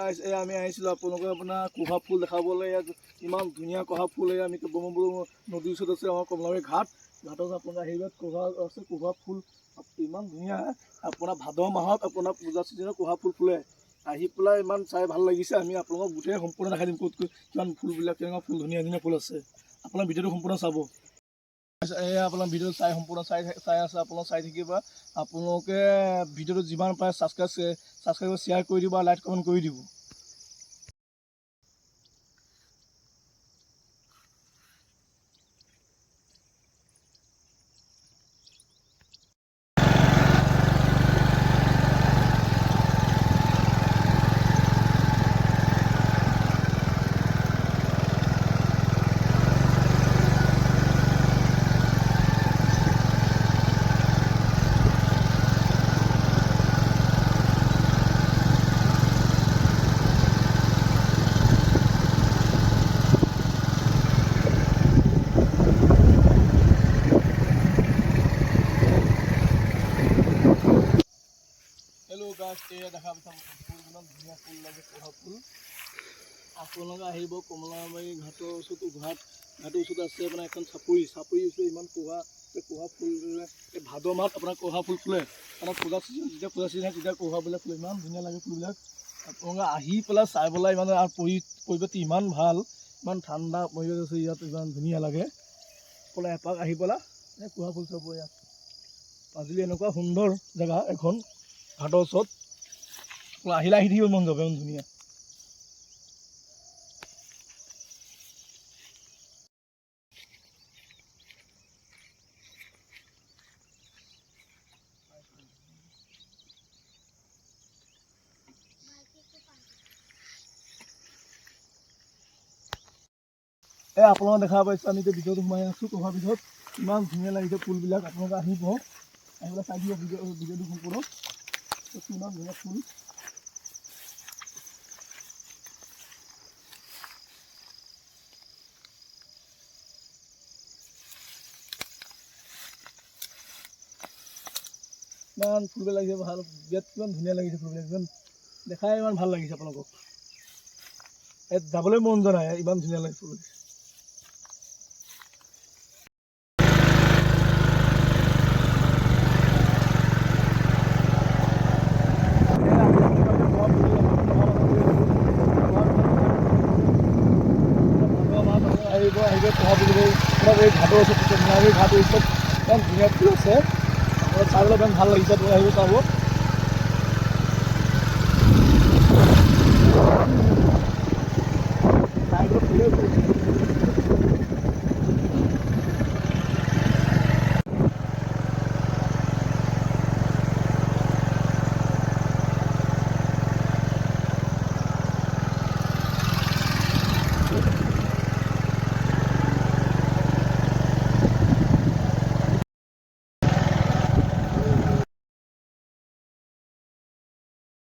গাইছ আমি আহিছিলোঁ আপোনালোকে আপোনাৰ কুহা ফুল দেখাবলৈ। ইয়াত ইমান ধুনীয়া কুহা ফুল। আমি ব্ৰহ্মপুত্ৰ নদীৰ ওচৰত আছে আমাৰ কমলাবাৰী ঘাটত আপোনাৰ আহিব। কুহা আছে, কুহা ফুল ইমান ধুনীয়া। আপোনাৰ ভাদ মাহত আপোনাৰ পূজা ছিজনত কুহা ফুল ফুলে। আহি পেলাই ইমান চাই ভাল লাগিছে। আমি আপোনালোকক গোটেই সম্পূৰ্ণ দেখাই দিম ক'ত কিমান ফুলবিলাক, কেনেকুৱা ফুল, ধুনীয়া ধুনীয়া ফুল আছে। আপোনাৰ ভিডিঅ'টো সম্পূৰ্ণ চাব। এয়া আপোনাৰ ভিডিঅ'টো সম্পূৰ্ণ চাই আছে। আপোনালোকে চাই থাকিব। আপোনালোকে ভিডিঅ'টো যিমান পাৰে ছাবস্ক্ৰাইব শ্বেয়াৰ কৰি দিব আৰু লাইক কমেণ্ট কৰি দিব। হেল্ল' গাইছ, এয়া দেখা পাইছে ফুল, ইমান ধুনীয়া ফুল লাগে, কুহা ফুল। আপোনালোকে আহিব কমলাবাৰী ঘাটৰ ওচৰত, ঘাটৰ ওচৰত আছে আপোনাৰ এখন চাপৰি ওচৰত ইমান কুহা ফুল। এই ভাদ মাহত আপোনাৰ কুহা ফুল ফুলে। আপোনাৰ পূজা ছিজন যেতিয়া হয় তেতিয়া কুহাবিলাক ফুলে। ইমান ধুনীয়া লাগে ফুলবিলাক। আপোনালোকে আহি পেলাই চাই পেলাই ইমান, আৰু পৰিৱেশটো ইমান ভাল, ইমান ঠাণ্ডা পৰিৱেশ আছে ইয়াত, ইমান ধুনীয়া লাগে। সকলোৱে এপাক আহি পেলাই এই কুহা ফুল চাব। ইয়াত মাজুলী এনেকুৱা সুন্দৰ জেগা এখন, ঘাটৰ ওচৰত আহিলে আহি থাকিব মন যাব, ইমান ধুনীয়া। আপোনালোকে দেখা পাইছে, আমি এতিয়া ভিতৰত সোমাই আছোঁ। কুহাৰ ভিতৰত ইমান ধুনীয়া লাগিছে ফুলবিলাক। আপোনালোকে আহিব, আহি পেলাই চাই দিব ভিডিঅ'টো সম্পূৰ্ণ। ইমান ধুনীয়া ফুল। ইমান ফুলবিলাক লাগিছে, ভাল বিৰাট কিমান ধুনীয়া লাগিছে ফুলবিলাক। ইমান দেখাই ইমান ভাল লাগিছে আপোনালোকক। ইয়াত যাবলৈ মন যোৱা নাই, ইমান ধুনীয়া লাগিছে ফুল। আহিব কুহা ফুল, এই ঘাটৰ ওচৰত, ঘাটৰ ওচৰত ইমান ধুনীয়া ফুল আছে। চাবলৈ ইমান ভাল লাগিছে। আহিব চাব।